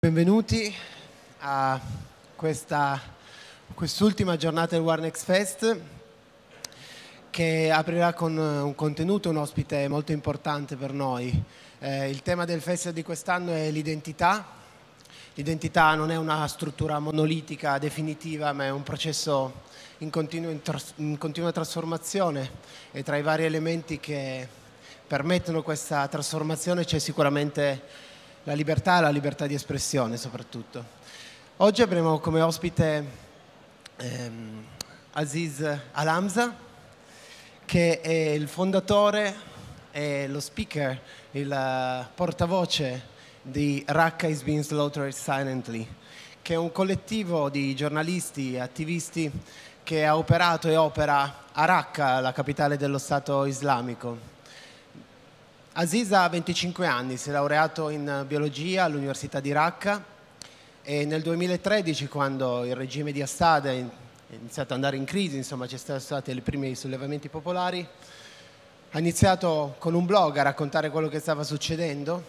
Benvenuti a quest'ultima giornata del Wired Fest, che aprirà con un contenuto, un ospite molto importante per noi. Il tema del festival di quest'anno è l'identità. L'identità non è una struttura monolitica definitiva, ma è un processo in continua trasformazione, e tra i vari elementi che permettono questa trasformazione c'è sicuramente la libertà di espressione soprattutto. Oggi avremo come ospite Abdalaziz Alhamza, che è il fondatore e lo speaker, il portavoce di Raqqa is being slaughtered silently, che è un collettivo di giornalisti e attivisti che ha operato e opera a Raqqa, la capitale dello Stato islamico. Aziz ha 25 anni, si è laureato in biologia all'Università di Raqqa e nel 2013, quando il regime di Assad è iniziato ad andare in crisi, insomma ci sono stati i primi sollevamenti popolari, ha iniziato con un blog a raccontare quello che stava succedendo.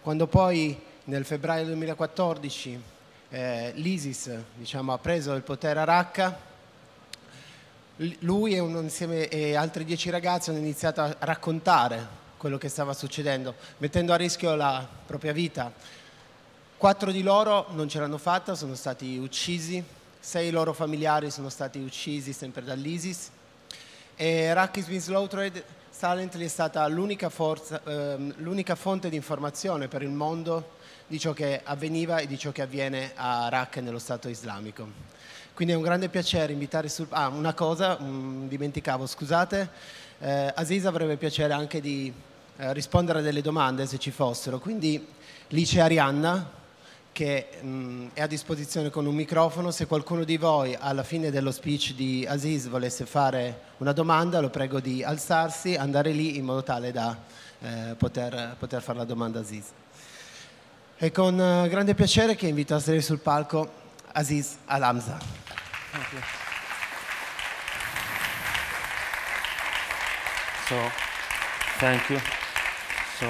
Quando poi nel febbraio 2014 l'ISIS ha preso il potere a Raqqa, lui e altri 10 ragazzi hanno iniziato a raccontare quello che stava succedendo, mettendo a rischio la propria vita. 4 di loro non ce l'hanno fatta, sono stati uccisi, 6 loro familiari sono stati uccisi sempre dall'ISIS, e Raqqa is being slaughtered silently è stata l'unica fonte di informazione per il mondo di ciò che avveniva e di ciò che avviene a Raqqa nello Stato islamico. Quindi è un grande piacere invitare una cosa, dimenticavo, scusate, Aziz avrebbe piacere anche di rispondere a delle domande se ci fossero, quindi lì c'è Arianna che è a disposizione con un microfono. Se qualcuno di voi alla fine dello speech di Aziz volesse fare una domanda, lo prego di alzarsi, andare lì in modo tale da poter fare la domanda a Aziz. È con grande piacere che invito a salire sul palco Abdalaziz Alhamza. Thank you. So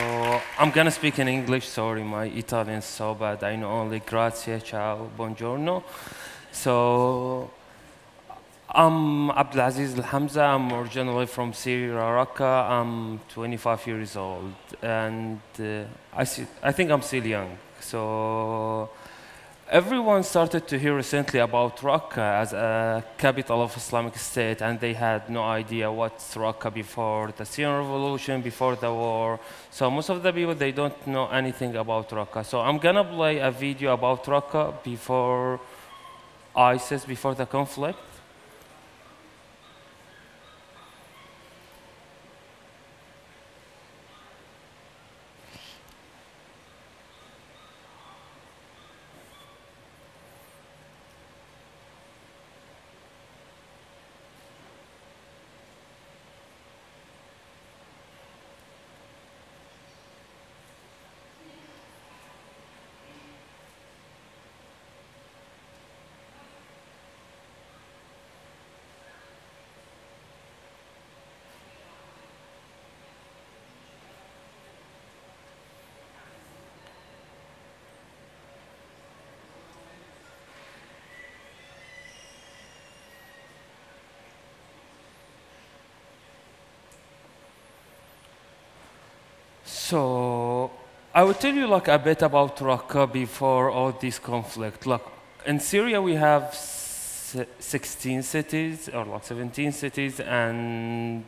I'm gonna speak in English. Sorry, my Italian is so bad. I know only grazie, ciao, buongiorno. So I'm Abdalaziz Alhamza. I'm originally from Syria, Raqqa. I'm 25 years old, and I think I'm still young. So everyone started to hear recently about Raqqa as a capital of Islamic State, and they had no idea what's Raqqa before the Syrian revolution, before the war. So most of the people, they don't know anything about Raqqa. So I'm gonna play a video about Raqqa before ISIS, before the conflict. So I will tell you a bit about Raqqa before all this conflict. In Syria we have 16 cities or 17 cities, and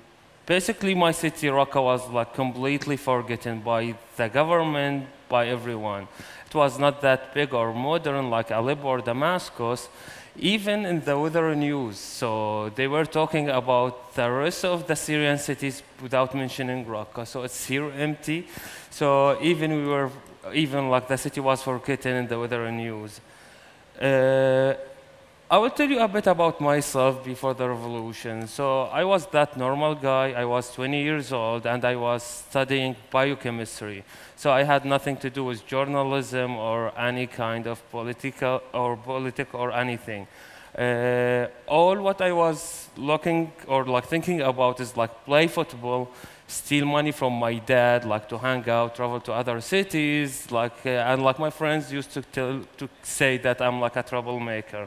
basically my city Raqqa was completely forgotten by the government, by everyone. It was not that big or modern like Aleppo or Damascus, even in the weather news. So they were talking about the rest of the Syrian cities without mentioning Raqqa. So it's here empty. So even the city was forgotten in the weather news. I will tell you a bit about myself before the revolution. So I was that normal guy. I was 20 years old, and I was studying biochemistry. So I had nothing to do with journalism or any kind of political or anything. All what I was looking or thinking about is play football, steal money from my dad, like to hang out, travel to other cities, and like my friends used to say that I'm like a troublemaker.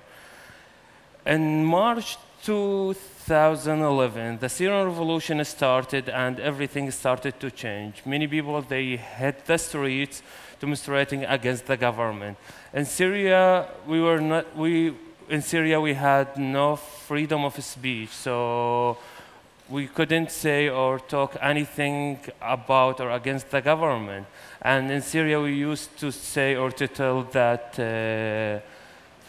In March 2011, the Syrian revolution started and everything started to change. Many people, they hit the streets demonstrating against the government. In Syria, in Syria, we had no freedom of speech, so we couldn't say or talk anything about or against the government. And in Syria, we used to say or to tell that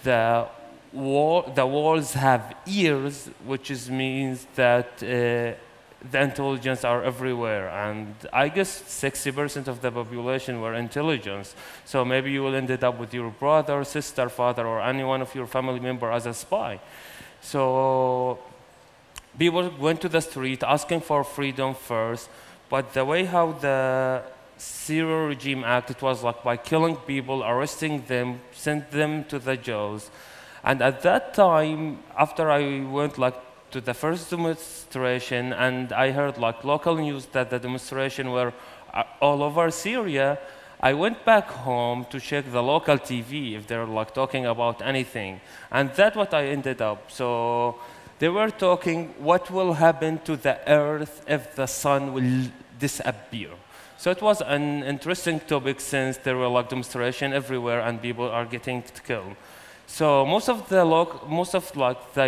the walls have ears, which means that the intelligence are everywhere. And I guess 60% of the population were intelligence. So maybe you will end up with your brother, sister, father, or any one of your family member as a spy. So people went to the street asking for freedom first, but the way how the Syrian regime acted was like by killing people, arresting them, sent them to the jails. And at that time, after I went like to the first demonstration, and I heard like local news that the demonstration were all over Syria, I went back home to check the local TV if they're like talking about anything. And that's what I ended up. So they were talking what will happen to the earth if the sun will disappear. So it was an interesting topic since there were like demonstration everywhere and people are getting killed. So most of the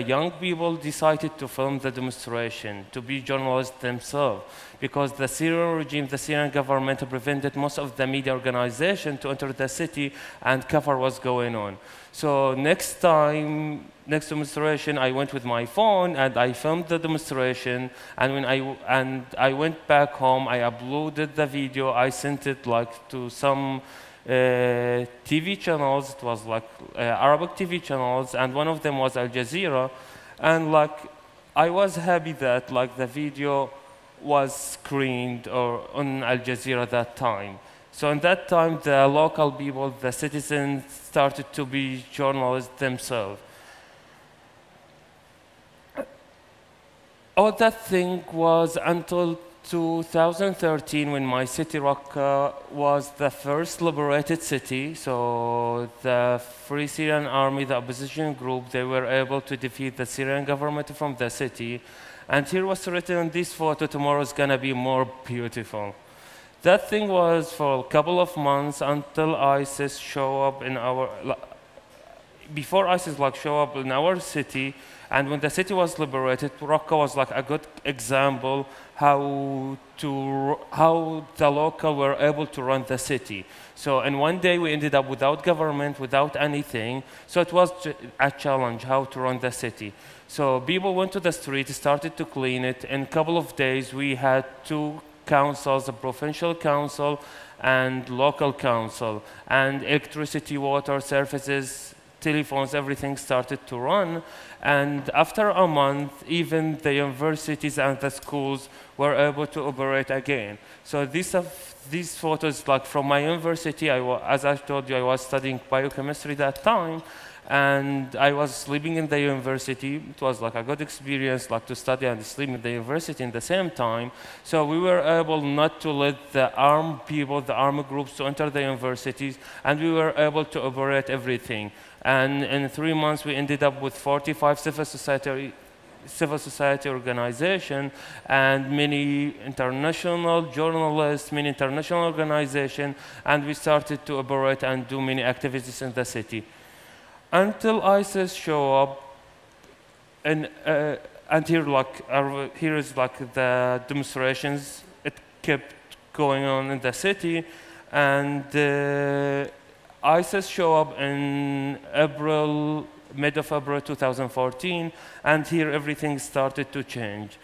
young people decided to film the demonstration, to be journalists themselves, because the Syrian regime, the Syrian government prevented most of the media organization to enter the city and cover what's going on. So next demonstration, I went with my phone and I filmed the demonstration. And when I went back home, I uploaded the video. I sent it like to some TV channels. It was like Arabic TV channels, and one of them was Al Jazeera. And like I was happy that like the video was screened or on Al Jazeera that time. So in that time, the local people, the citizens, started to be journalists themselves. All that thing was until 2013, when my city, Raqqa, was the first liberated city. So the Free Syrian Army, the opposition group, they were able to defeat the Syrian government from the city. And here was written in this photo, tomorrow is gonna be more beautiful. That thing was for a couple of months until ISIS show up in our, before ISIS like show up in our city. And when the city was liberated, Raqqa was like a good example how the local were able to run the city. So in one day we ended up without government, without anything. So it was a challenge how to run the city. So people went to the street, started to clean it. In a couple of days we had two councils, a provincial council and local council, and electricity, water, services, telephones, everything started to run. And after a month, even the universities and the schools were able to operate again. So these photos, like from my university, as I told you, I was studying biochemistry that time, and I was sleeping in the university. It was like a good experience, like to study and sleep in the university in the same time. So we were able not to let the armed people, the armed groups to enter the universities, and we were able to operate everything. And in 3 months, we ended up with 45 civil society organizations and many international journalists, many international organizations, and we started to operate and do many activities in the city. Until ISIS show up, and here is like the demonstrations. It kept going on in the city, and ISIS show up in mid of April 2014, and here everything started to change.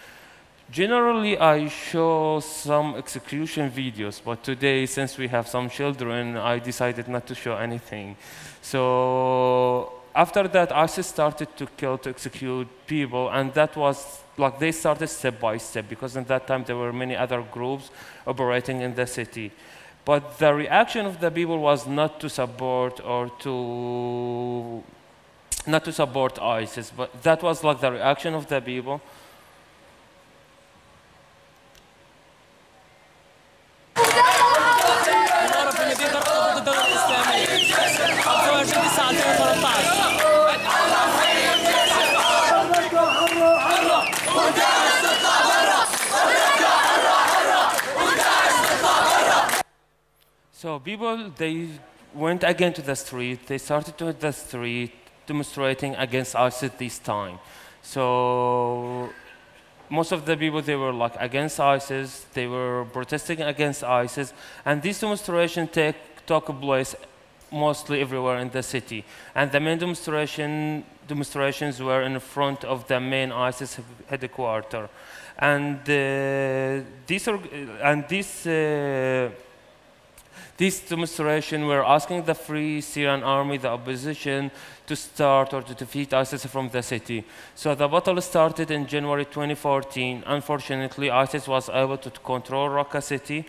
Generally, I show some execution videos, but today, since we have some children, I decided not to show anything. So after that, ISIS started to kill, to execute people, and that was like they started step by step, because in that time there were many other groups operating in the city. But the reaction of the people was not to support or not to support ISIS, but that was like the reaction of the people. So people, they went again to the street. They started to hit the street, demonstrating against ISIS this time. So most of the people, they were like against ISIS. They were protesting against ISIS. And this demonstration took place mostly everywhere in the city. And the main demonstrations were in front of the main ISIS headquarters. And this demonstration were asking the Free Syrian Army, the opposition, to start or to defeat ISIS from the city. So the battle started in January 2014. Unfortunately, ISIS was able to control Raqqa city,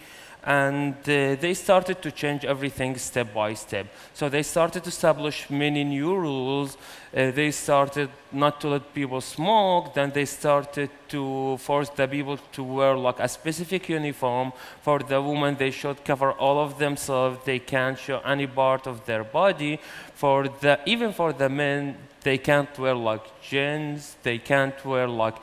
and they started to change everything step by step. So they started to establish many new rules. They started not to let people smoke. Then they started to force the people to wear like a specific uniform. For the women, they should cover all of themselves. They can't show any part of their body. Even for the men, they can't wear like jeans. They can't wear like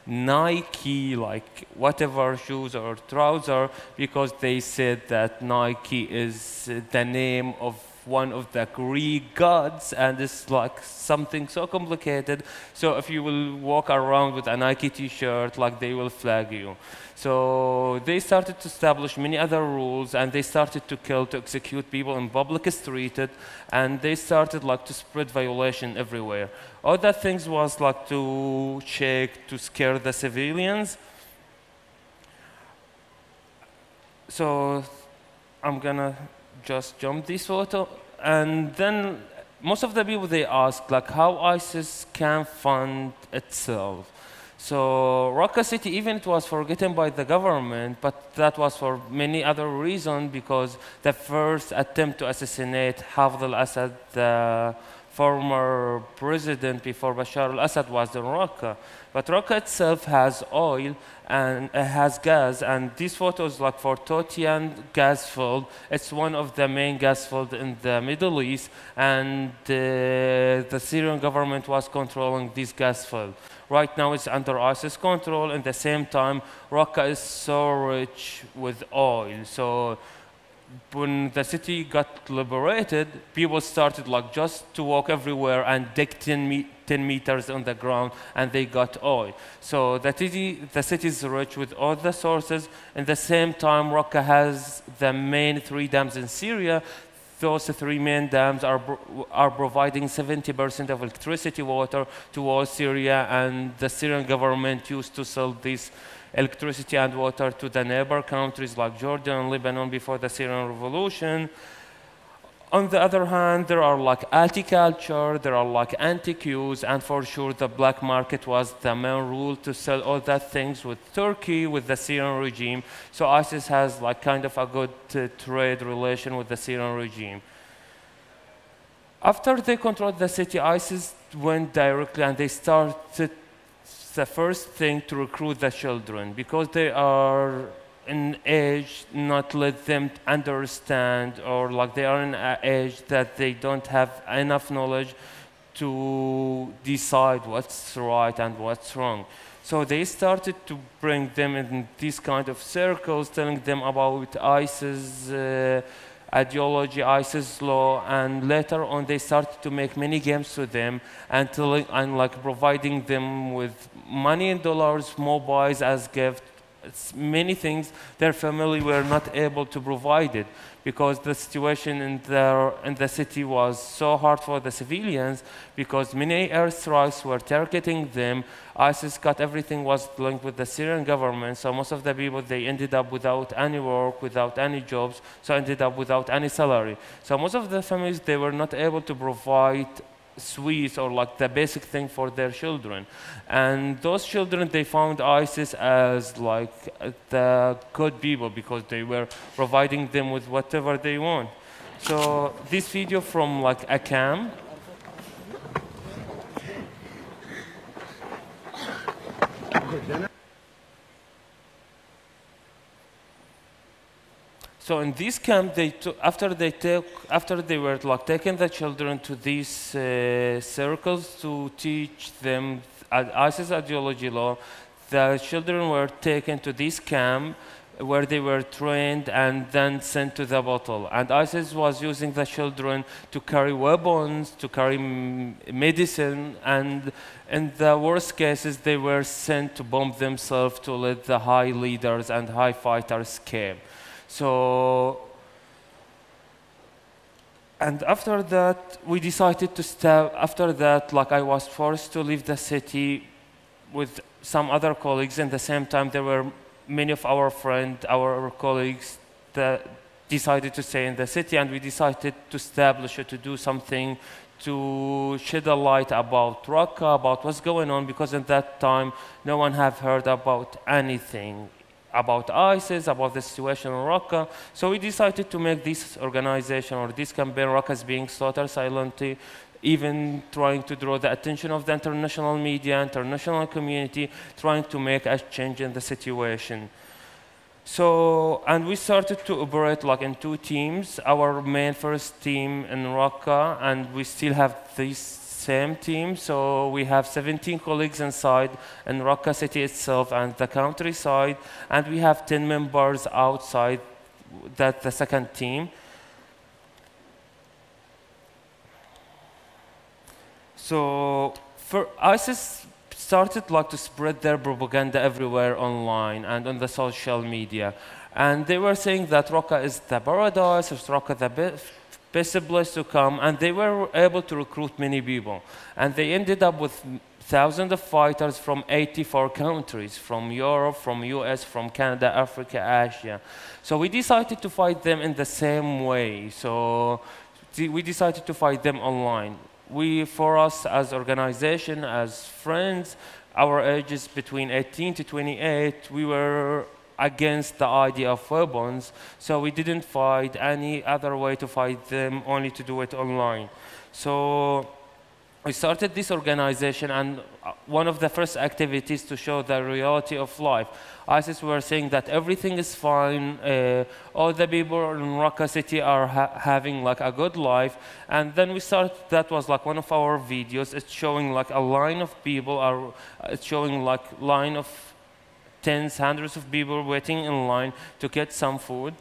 Nike, like whatever shoes or trousers, because they said that Nike is the name of one of the Greek gods, and it's like something so complicated. So if you will walk around with a Nike t-shirt, like they will flag you. So they started to establish many other rules, and they started to execute people in public streets, and they started like to spread violation everywhere. All that things was like to scare the civilians. So I'm gonna just jump this photo, and then most of the people, they ask like how ISIS can fund itself. So Raqqa city, even it was forgotten by the government, but that was for many other reasons, because the first attempt to assassinate Hafez al-Assad, the former president before Bashar al-Assad, was in Raqqa. But Raqqa itself has oil and it has gas, and this photo is like for Totian gas field. It's one of the main gas fields in the Middle East, and the Syrian government was controlling this gas field. Right now it's under ISIS control. At the same time, Raqqa is so rich with oil. So when the city got liberated, people started like just to walk everywhere and dig 10 meters on the ground, and they got oil. So the city is rich with all the sources. At the same time, Raqqa has the main 3 dams in Syria. Those 3 main dams are providing 70% of electricity water to all Syria, and the Syrian government used to sell this electricity and water to the neighbor countries like Jordan and Lebanon before the Syrian revolution. On the other hand, there are like anti-culture, there are like anti-cues, and for sure the black market was the main rule to sell all that things with Turkey, with the Syrian regime. So ISIS has like kind of a good trade relation with the Syrian regime. After they controlled the city, ISIS went directly and they started the first thing to recruit the children, because they are in age not let them understand, or like they are in an age that they don't have enough knowledge to decide what's right and what's wrong. So they started to bring them in these kind of circles, telling them about ISIS ideology, ISIS law, and later on they started to make many games to them and like providing them with money in dollars, mobiles as gift. It's many things their family were not able to provide it, because the situation in the city was so hard for the civilians, because many airstrikes were targeting them. ISIS got everything was linked with the Syrian government, so most of the people, they ended up without any work, without any jobs, so ended up without any salary. So most of the families, they were not able to provide sweets or like the basic thing for their children. And those children, they found ISIS as like the good people, because they were providing them with whatever they want. So this video from like a camp. So in this camp, after they were like taking the children to these circles to teach them ISIS ideology law, the children were taken to this camp where they were trained and then sent to the battle. And ISIS was using the children to carry weapons, to carry medicine, and in the worst cases, they were sent to bomb themselves to let the high leaders and high fighters escape. So, and after that, we decided to step, after that, like I was forced to leave the city with some other colleagues. In the same time, there were many of our friends, our colleagues that decided to stay in the city, and we decided to establish or to do something to shed a light about Raqqa, about what's going on, because at that time, no one had heard about anything about ISIS, about the situation in Raqqa. So we decided to make this organization or this campaign, Raqqa is being slaughtered silently, even trying to draw the attention of the international media, international community, trying to make a change in the situation. So, and we started to operate like in 2 teams, our main first team in Raqqa, and we still have this same team. So we have 17 colleagues inside in Raqqa city itself and the countryside, and we have 10 members outside, that's the second team. So for ISIS started like to spread their propaganda everywhere online and on the social media. And they were saying that Raqqa is the paradise, Raqqa the best place to come, and they were able to recruit many people. And they ended up with thousands of fighters from 84 countries, from Europe, from US, from Canada, Africa, Asia. So we decided to fight them in the same way. So we decided to fight them online. For us as organization, as friends, our ages between 18 to 28, we were against the idea of weapons, so we didn't find any other way to fight them, only to do it online. So we started this organization, and one of the first activities to show the reality of life. ISIS were saying that everything is fine, all the people in Raqqa city are having like a good life, and then we started, that was like one of our videos, it's showing like a line of people, it's showing like line of tens, hundreds of people waiting in line to get some food.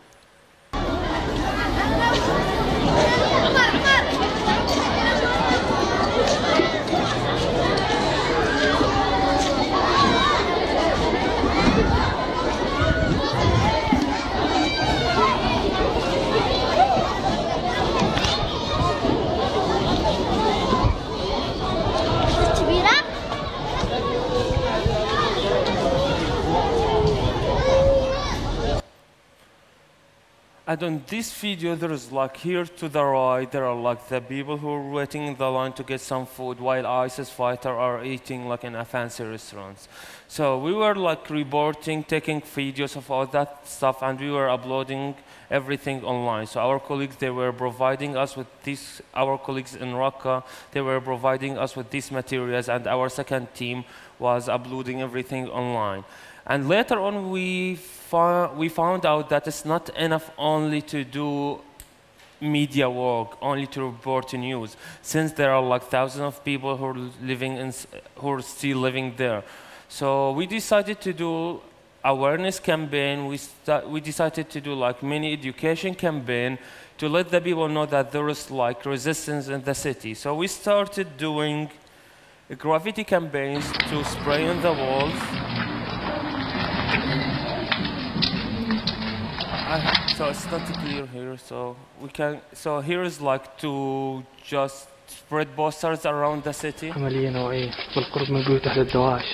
And on this video, there is like here to the right, there are like the people who are waiting in the line to get some food while ISIS fighters are eating like in a fancy restaurants. So we were like reporting, taking videos of all that stuff, and we were uploading everything online. So our colleagues, they were providing us with this, our colleagues in Raqqa, they were providing us with these materials, and our second team was uploading everything online. And later on, we found out that it's not enough only to do media work, only to report news, since there are like thousands of people who are still living there. So we decided to do awareness campaign. We decided to do like many education campaign to let the people know that there is like resistance in the city. So we started doing graffiti campaigns to spray on the walls. So it's not clear here, so we can. So here is like to just spread posters around the city. عملية نوعية بالقرب من بيوت أهل الدواعش.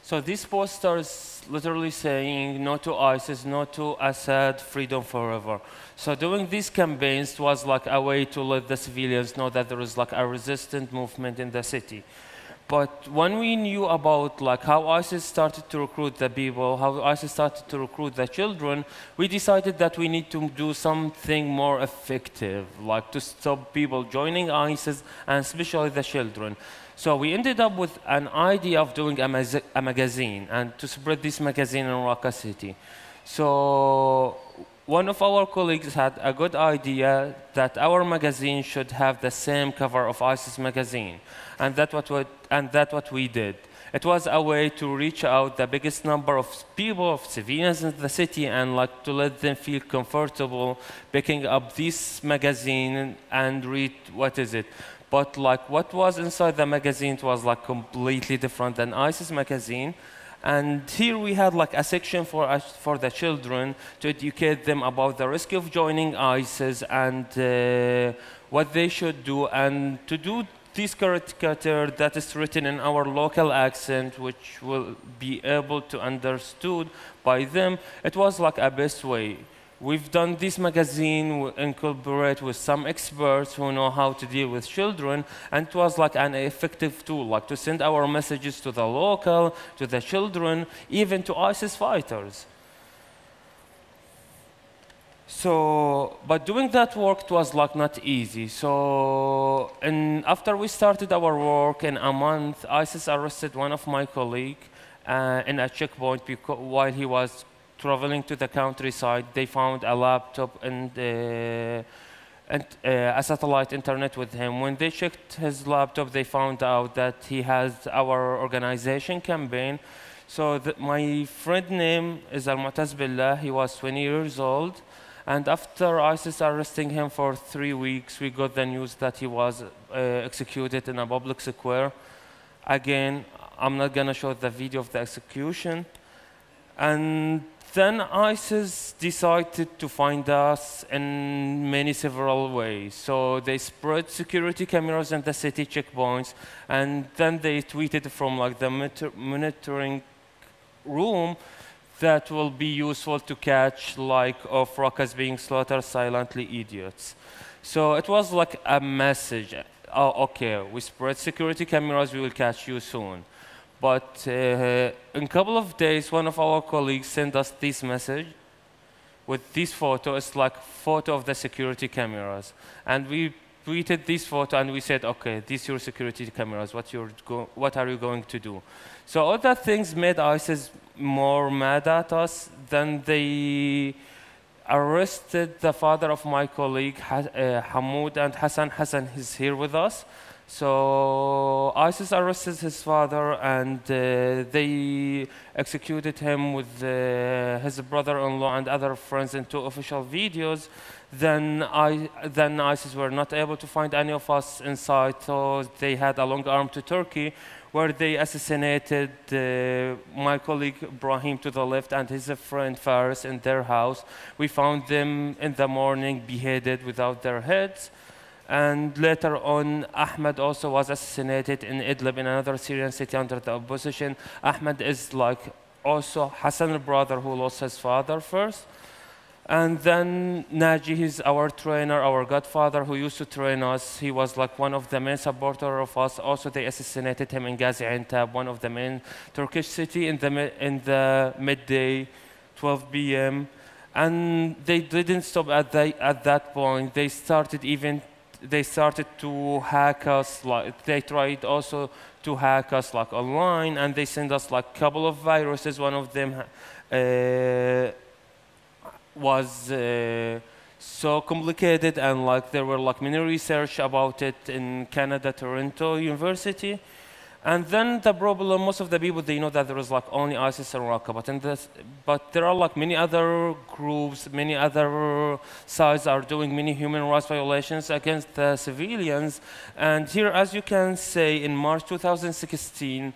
So these posters literally saying no to ISIS, no to Assad, freedom forever. So doing these campaigns was like a way to let the civilians know that there is like a resistant movement in the city. But when we knew about like how ISIS started to recruit the people, how ISIS started to recruit the children, we decided that we need to do something more effective, like to stop people joining ISIS, and especially the children. So we ended up with an idea of doing a magazine, and to spread this magazine in Raqqa city. So one of our colleagues had a good idea that our magazine should have the same cover of ISIS magazine, and that's what we did. It was a way to reach out the biggest number of people, of civilians in the city, and like to let them feel comfortable picking up this magazine and read what is it. But like what was inside the magazine was like completely different than ISIS magazine. And here we had like a section for the children to educate them about the risk of joining ISIS and what they should do, and to do this caricature that is written in our local accent, which will be able to understood by them. It was like a best way. We've done this magazine in collaborate with some experts who know how to deal with children, and it was like an effective tool, like to send our messages to the local, to the children, even to ISIS fighters. So, but doing that work was like not easy. So, after we started our work in a month, ISIS arrested one of my colleagues in a checkpoint while he was traveling to the countryside. They found a laptop and a satellite internet with him. When they checked his laptop, they found out that he has our organization campaign. So my friend name is Al-Mu'taz Billah. He was 20 years old. And after ISIS arresting him for 3 weeks, we got the news that he was executed in a public square. Again, I'm not going to show the video of the execution. And then ISIS decided to find us in several ways. So they spread security cameras in the city checkpoints, and then they tweeted from like the monitoring room that will be useful to catch like of rockets being slaughtered silently idiots. So it was like a message. Oh, okay, we spread security cameras, we will catch you soon. But in a couple of days, one of our colleagues sent us this message with this photo. It's like photo of the security cameras. And we tweeted this photo and we said, okay, these are your security cameras, what are you going to do? So all that things made ISIS more mad at us. Then they arrested the father of my colleague, Hamoud, and Hassan. Hassan is here with us. So ISIS arrested his father, and they executed him with his brother-in-law and other friends in 2 official videos. Then ISIS were not able to find any of us inside, so they had a long arm to Turkey, where they assassinated my colleague Ibrahim to the left and his friend Faris in their house. We found them in the morning beheaded without their heads. And later on, Ahmed also was assassinated in Idlib, in another Syrian city under the opposition. Ahmed is like also Hassan's brother who lost his father first. And then Naji is our trainer, our godfather, who used to train us. He was like one of the main supporters of us. Also, they assassinated him in Gaziantep, one of the main Turkish city, in the midday, 12 p.m. And they didn't stop at that point. They started to hack us. Like they tried also to hack us like online, and they sent us like a couple of viruses. One of them was so complicated, and like there were like many research about it in Canada, Toronto University. And then the problem, most of the people, they know that there is like only ISIS and Raqqa, but there are like many other groups, many other sides are doing many human rights violations against the civilians. And here, as you can say, in March 2016,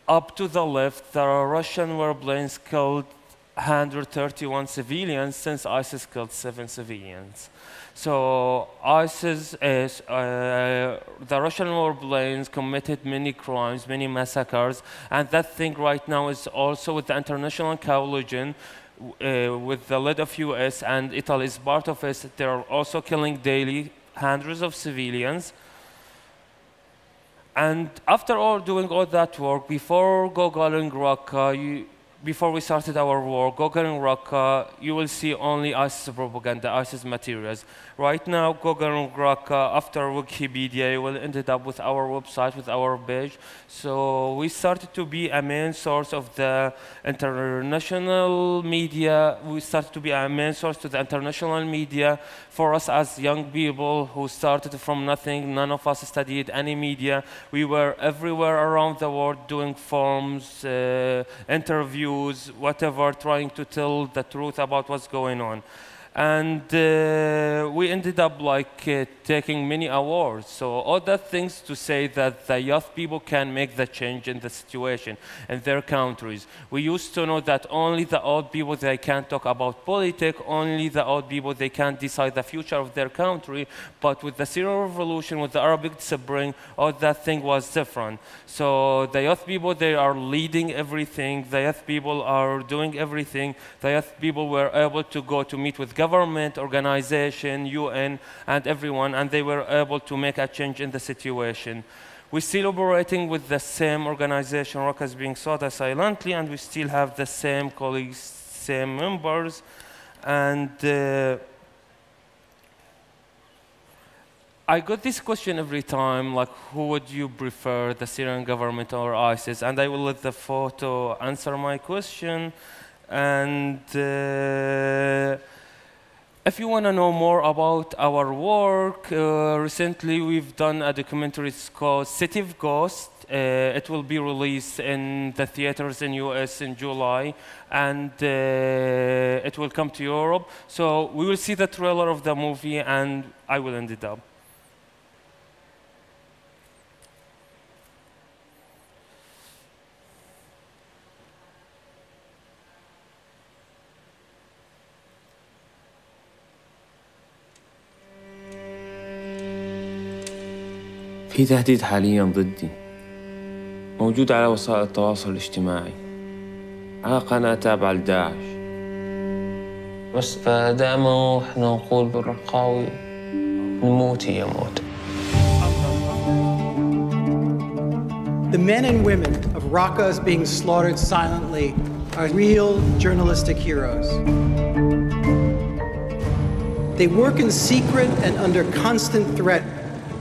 up to the left, the Russian warplanes killed 131 civilians, since ISIS killed 7 civilians. So ISIS is, the Russian warplanes committed many crimes, many massacres, and that thing right now is also with the international coalition, with the lead of US, and Italy is part of it. They are also killing daily hundreds of civilians. And after all doing all that work, before Googling Raqqa, before we started our war, Google and Raqqa, you will see only ISIS propaganda, ISIS materials. Right now, Google and Raqqa, after Wikipedia, you will end up with our website, with our page. So we started to be a main source of the international media. We started to be a main source to the international media. For us as young people who started from nothing, none of us studied any media. We were everywhere around the world doing forums, interviews, whatever, trying to tell the truth about what's going on. And we ended up taking many awards. So all that things to say that the youth people can make the change in the situation in their countries. We used to know that only the old people, they can talk about politics, only the old people, they can decide the future of their country. But with the Syrian revolution, with the Arabic Spring, all that thing was different. So the youth people, they are leading everything. The youth people are doing everything. The youth people were able to go to meet with government, organization, UN, and everyone, and they were able to make a change in the situation. We're still operating with the same organization, Raqqa is being sought silently, and we still have the same colleagues, same members, and I got this question every time, like, who would you prefer, the Syrian government or ISIS? And I will let the photo answer my question. And if you want to know more about our work, recently we've done a documentary. It's called City of Ghosts. It will be released in the theaters in US in July, and it will come to Europe. So we will see the trailer of the movie, and I will end it up. في تهديد حالياً ضدي موجود على وسائل التواصل الاجتماعي على قناة تابعة لداعش بس دائما احنا نقول بالرقاوي الموت هي موت. The men and women of Raqqa being slaughtered silently are real journalistic heroes. They work in secret and under constant threat,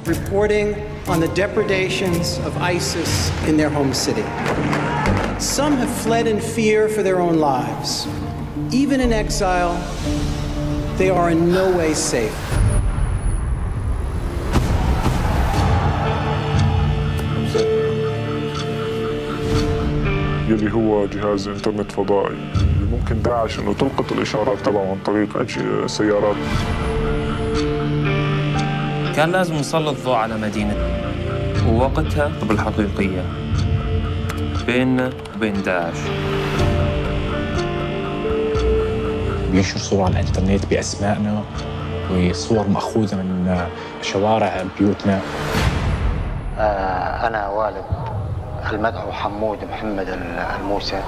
reporting on the depredations of ISIS in their home city. Some have fled in fear for their own lives. Even in exile, they are in no way safe. يلي هو جهاز انترنت فضائي اللي ممكن داعش انه تلقط الاشارات تبعه عن طريق سيارات. كان لازم نسلط الضوء على مدينة ووقتها بالحقيقية بيننا وبين داعش. بينشر صور على الانترنت بأسمائنا وصور مأخوذة من شوارع بيوتنا. أنا والد المدعو حمود محمد الموسى.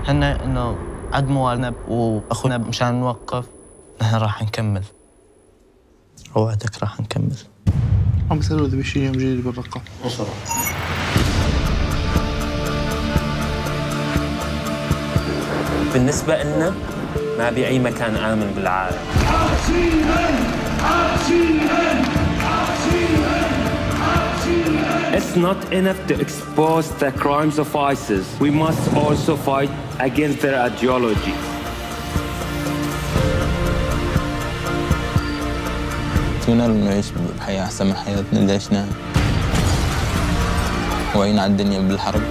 هنا إنه عد موالنا وأخونا مشان نوقف، نحن راح نكمل. أوعدك راح نكمل. عم بيسألوا إذا بشي يوم جديد بالرقة. وصلوا. بالنسبة لنا ما بي أي مكان آمن بالعالم. It's not enough to expose the crimes of ISIS. We must also fight against their ideology. أتمنى إنه يعيش بحياة أحسن من حياتنا اللي عشناها. وعينا على الدنيا بالحرب.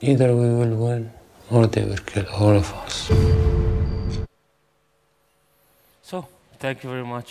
Either we will win or they will kill all of us. So, thank you very much.